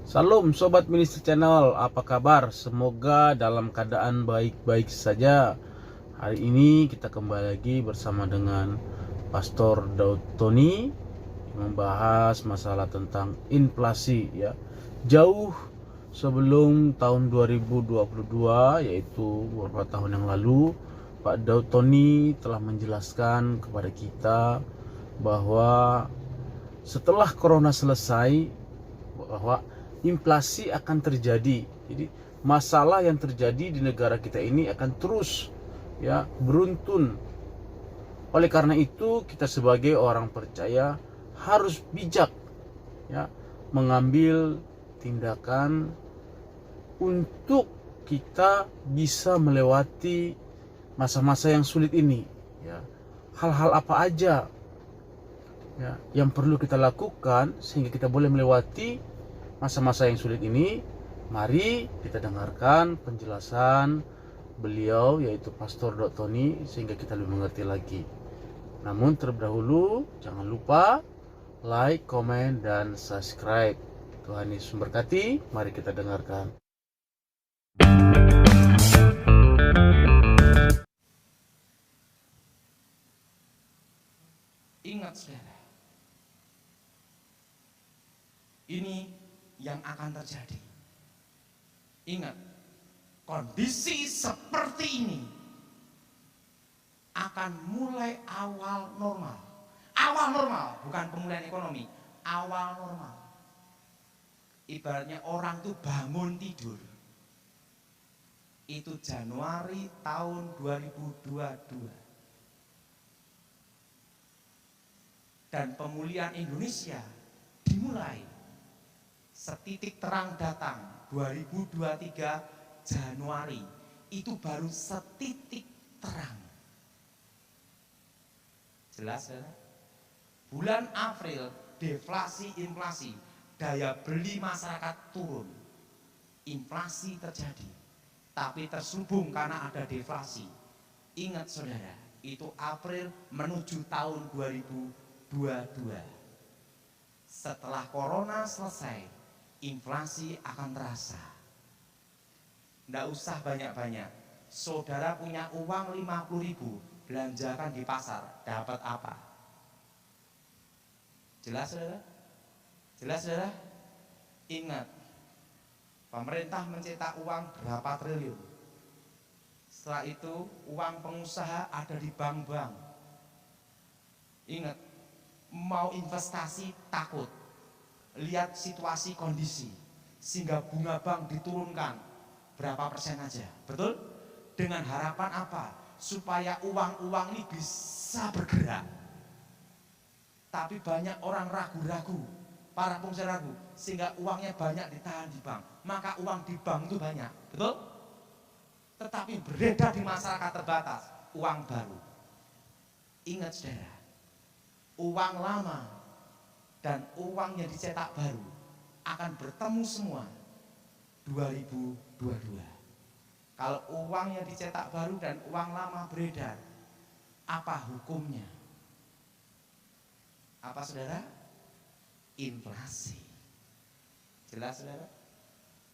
Salam Sobat Ministry Channel, apa kabar? Semoga dalam keadaan baik-baik saja. Hari ini kita kembali lagi bersama dengan Pastor Daud Tony membahas masalah tentang inflasi ya. Jauh sebelum tahun 2022, yaitu beberapa tahun yang lalu, Pak Daud Tony telah menjelaskan kepada kita bahwa setelah corona selesai, bahwa inflasi akan terjadi. Jadi masalah yang terjadi di negara kita ini akan terus ya beruntun. Oleh karena itu kita sebagai orang percaya harus bijak ya mengambil tindakan untuk kita bisa melewati masa-masa yang sulit ini ya. Hal-hal apa aja ya yang perlu kita lakukan sehingga kita boleh melewati masa-masa yang sulit ini? Mari kita dengarkan penjelasan beliau, yaitu Pastor Daud Tony, sehingga kita lebih mengerti lagi. Namun terlebih dahulu jangan lupa like, komen, dan subscribe. Tuhan Yesus memberkati. Mari kita dengarkan. Ingat saudara, ini yang akan terjadi. Ingat, kondisi seperti ini akan mulai awal normal. Awal normal, bukan pemulihan ekonomi. Awal normal. Ibaratnya orang tuh bangun tidur. Itu Januari tahun 2022. Dan pemulihan Indonesia dimulai. Setitik terang datang 2023 Januari. Itu baru setitik terang. Jelas ya? Bulan April deflasi inflasi, daya beli masyarakat turun. Inflasi terjadi. Tapi terselubung karena ada deflasi. Ingat saudara, itu April menuju tahun 2022. Setelah corona selesai, inflasi akan terasa. Nggak usah banyak-banyak. Saudara punya uang 50.000, belanjakan di pasar, dapat apa? Jelas saudara? Jelas saudara? Ingat, pemerintah mencetak uang berapa triliun. Setelah itu uang pengusaha ada di bank-bank. Ingat, mau investasi takut. Lihat situasi kondisi, sehingga bunga bank diturunkan berapa persen aja. Betul? Dengan harapan apa? Supaya uang-uang ini bisa bergerak. Tapi banyak orang ragu-ragu, para pengusaha ragu, sehingga uangnya banyak ditahan di bank. Maka uang di bank itu banyak. Betul? Tetapi beredar di masyarakat terbatas uang baru. Ingat saudara, uang lama dan uang yang dicetak baru akan bertemu semua 2022. Kalau uang yang dicetak baru dan uang lama beredar, apa hukumnya? Apa saudara? Inflasi. Jelas saudara?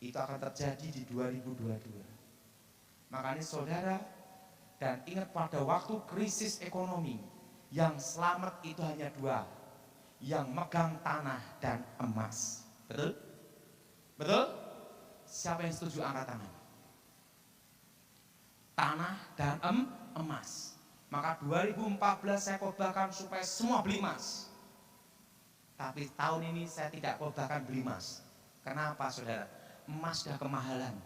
Itu akan terjadi di 2022. Makanya saudara, dan ingat pada waktu krisis ekonomi, yang selamat itu hanya dua, yang megang tanah dan emas. Betul? Betul? Siapa yang setuju angkat tangan? Tanah dan emas. Maka 2014 saya khotbahkan supaya semua beli emas. Tapi tahun ini saya tidak khotbahkan beli emas. Kenapa saudara? Emas sudah kemahalan.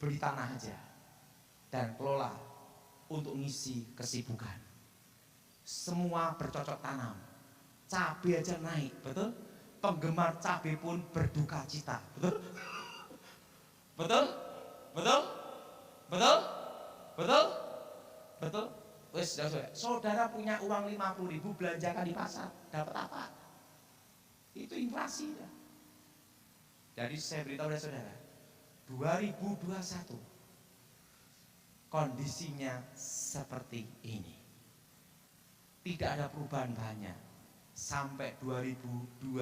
Beli tanah aja dan kelola untuk ngisi kesibukan. Semua bercocok tanam. Cabai aja naik, betul? Penggemar cabai pun berduka cita, betul? Betul? Betul? Betul? Betul? Betul? Wes, saudara punya uang 50.000, belanjakan di pasar, dapat apa? Itu inflasi ya. Jadi saya beritahu kepada saudara, 2021 kondisinya seperti ini. Tidak ada perubahan banyak. sampai 2022.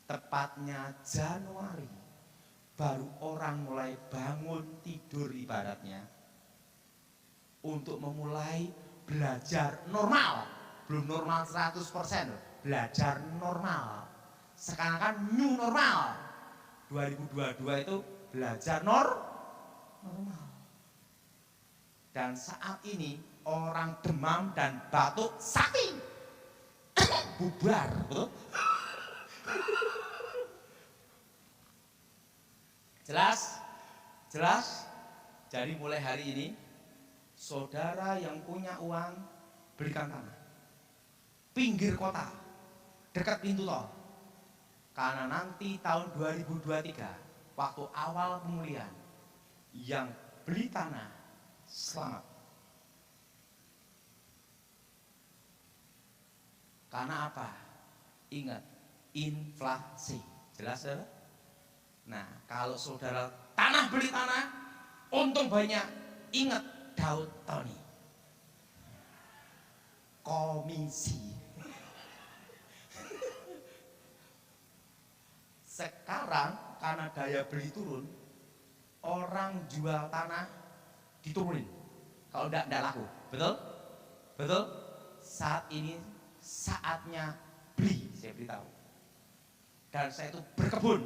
Tepatnya Januari baru orang mulai bangun tidur ibaratnya untuk memulai belajar normal. Belum normal 100%, belajar normal. Sekarang kan new normal. 2022 itu belajar normal. Dan saat ini orang demam dan batuk sakit bubar, betul? Jelas. Jadi mulai hari ini, saudara yang punya uang belikan tanah, pinggir kota, dekat pintu tol. Karena nanti tahun 2023, waktu awal pemulihan, yang beli tanah selamat. Karena apa? Ingat, inflasi. Jelas, saudara? Nah, kalau saudara beli tanah, untung banyak. Ingat Daud Tony. Komisi. Sekarang karena daya beli turun, orang jual tanah diturunin. Kalau enggak laku. Betul? Betul? Saat ini saatnya beli, saya beritahu. Dan saya itu berkebun.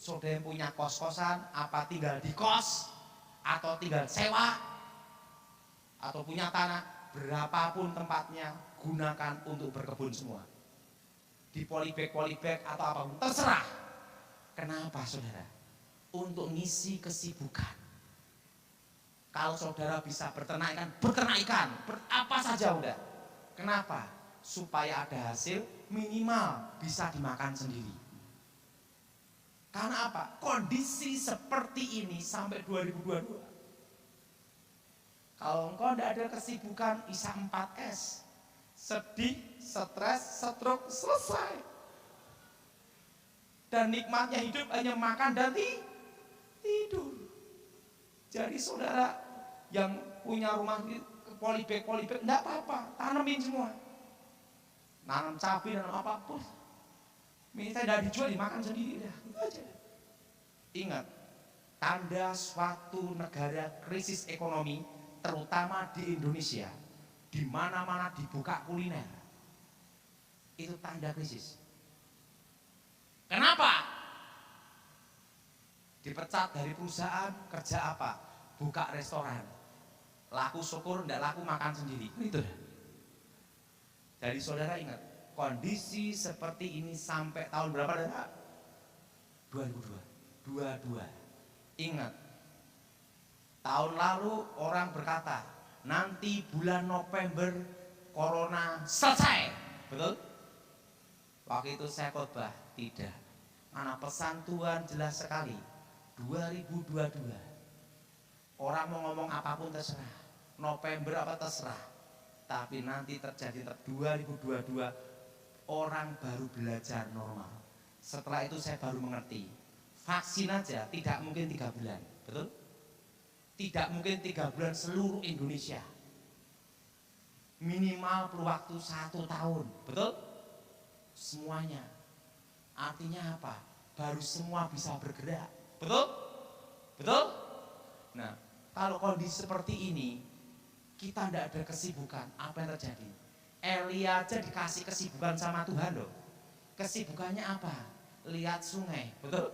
Saudara yang punya kos-kosan, apa tinggal di kos, atau tinggal sewa, atau punya tanah, berapapun tempatnya, gunakan untuk berkebun semua. Di polybag atau apapun, terserah. Kenapa saudara? Untuk ngisi kesibukan. Kalau saudara bisa berternak ikan, apa saja udah. Kenapa? Supaya ada hasil minimal bisa dimakan sendiri. Karena apa? Kondisi seperti ini sampai 2022. Kalau engkau tidak ada kesibukan, bisa 4S. Sedih, stres, stroke, selesai. Dan nikmatnya hidup hanya makan dan tidur. Jadi saudara yang punya rumah polybag, enggak apa-apa, tanemin semua. Nanam cabai, nanam apapun. Minta tidak dijual, dimakan sendiri dah. Itu aja. Ingat, tanda suatu negara krisis ekonomi, terutama di Indonesia, di mana-mana dibuka kuliner, itu tanda krisis. Kenapa? Dipecat dari perusahaan, kerja apa? Buka restoran. Laku syukur, tidak laku makan sendiri. Itu dah. Jadi saudara ingat, kondisi seperti ini sampai tahun berapa dah? 2022. Ingat, tahun lalu orang berkata, nanti bulan November corona selesai. Betul? Waktu itu saya khotbah, tidak. Karena pesan Tuhan jelas sekali. 2022. Orang mau ngomong apapun terserah. November apa terserah. Tapi nanti terjadi 2022, orang baru belajar normal. Setelah itu saya baru mengerti, vaksin aja tidak mungkin 3 bulan, betul? Tidak mungkin 3 bulan seluruh Indonesia. Minimal perlu waktu 1 tahun, betul? Semuanya. Artinya apa? Baru semua bisa bergerak, betul? Betul? Nah, kalau kondisi seperti ini, kita tidak ada kesibukan, apa yang terjadi? Elia aja dikasih kesibukan sama Tuhan loh. Kesibukannya apa? Lihat sungai, betul?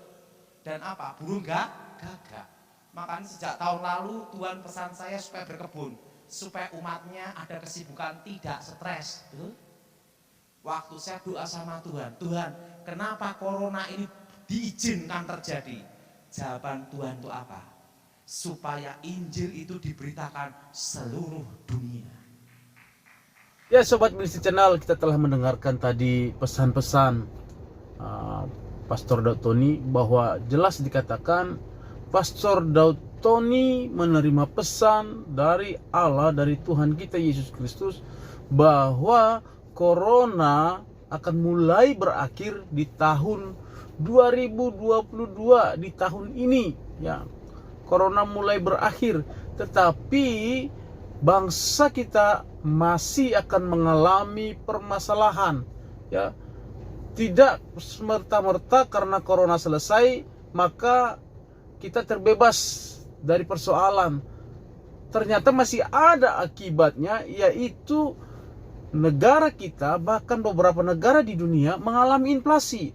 Dan apa? Burung gagak. Makanya sejak tahun lalu Tuhan pesan saya supaya berkebun, supaya umatnya ada kesibukan, tidak stres, betul? Waktu saya doa sama Tuhan, Tuhan, kenapa corona ini diizinkan terjadi? Jawaban Tuhan itu apa? Supaya Injil itu diberitakan seluruh dunia. Ya Sobat Milisi Channel, kita telah mendengarkan tadi pesan-pesan Pastor Daud Tony, bahwa jelas dikatakan Pastor Daud Tony menerima pesan dari Allah, dari Tuhan kita Yesus Kristus, bahwa Corona akan mulai berakhir di tahun 2022, di tahun ini ya. Corona mulai berakhir, tetapi bangsa kita masih akan mengalami permasalahan, ya. Tidak semerta-merta karena corona selesai maka kita terbebas dari persoalan. Ternyata masih ada akibatnya, yaitu negara kita, bahkan beberapa negara di dunia mengalami inflasi,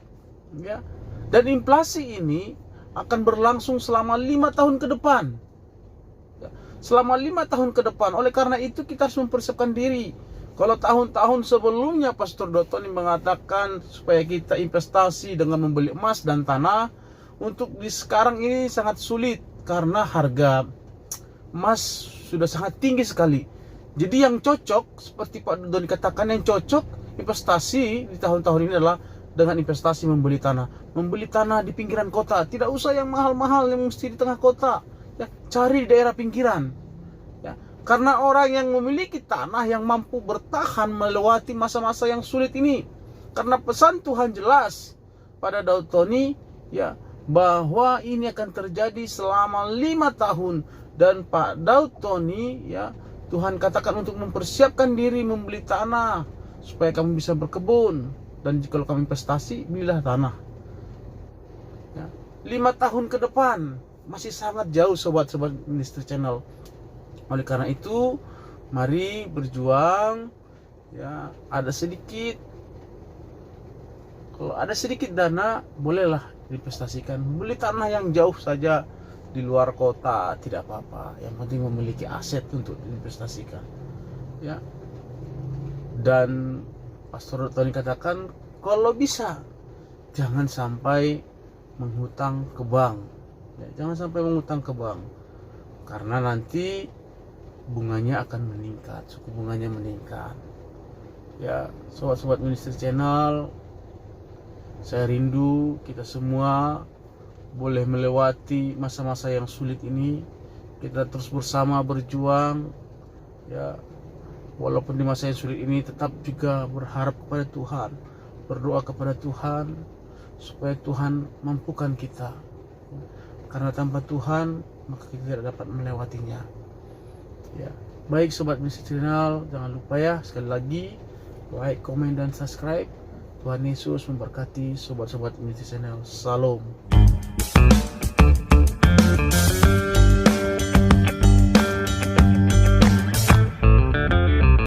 ya. Dan inflasi ini akan berlangsung selama 5 tahun ke depan, ya. Selama 5 tahun ke depan. Oleh karena itu kita harus mempersiapkan diri. Kalau tahun-tahun sebelumnya Pastor Dotoni mengatakan supaya kita investasi dengan membeli emas dan tanah, untuk di sekarang ini sangat sulit karena harga emas sudah sangat tinggi sekali. Jadi yang cocok, seperti Pak Doni katakan, yang cocok investasi di tahun-tahun ini adalah dengan investasi membeli tanah. Membeli tanah di pinggiran kota, tidak usah yang mahal-mahal yang mesti di tengah kota, ya. Cari di daerah pinggiran, ya. Karena orang yang memiliki tanah yang mampu bertahan melewati masa-masa yang sulit ini. Karena pesan Tuhan jelas pada Daud Tony, ya, bahwa ini akan terjadi selama 5 tahun. Dan Pak Daud Tony, ya, Tuhan katakan untuk mempersiapkan diri membeli tanah supaya kamu bisa berkebun. Dan jika kamu investasi, belilah tanah, ya. 5 tahun ke depan masih sangat jauh, sobat-sobat Ministry Channel. Oleh karena itu, mari berjuang, ya. Ada sedikit, kalau ada sedikit dana, bolehlah diinvestasikan. Beli tanah yang jauh saja di luar kota, tidak apa-apa. Yang penting memiliki aset untuk diinvestasikan, ya. Dan Pastor Tony katakan, kalau bisa jangan sampai menghutang ke bank, ya. Jangan sampai menghutang ke bank, karena nanti bunganya akan meningkat, suku bunganya meningkat, ya. Sobat-sobat Ministry Channel, saya rindu kita semua boleh melewati masa-masa yang sulit ini. Kita terus bersama berjuang, ya. Walaupun di masa yang sulit ini tetap juga berharap kepada Tuhan, berdoa kepada Tuhan supaya Tuhan mampukan kita, karena tanpa Tuhan maka kita tidak dapat melewatinya, ya. Baik sobat Ministry Channel, jangan lupa ya, sekali lagi like, komen, dan subscribe. Tuhan Yesus memberkati sobat-sobat Ministry Channel. Shalom.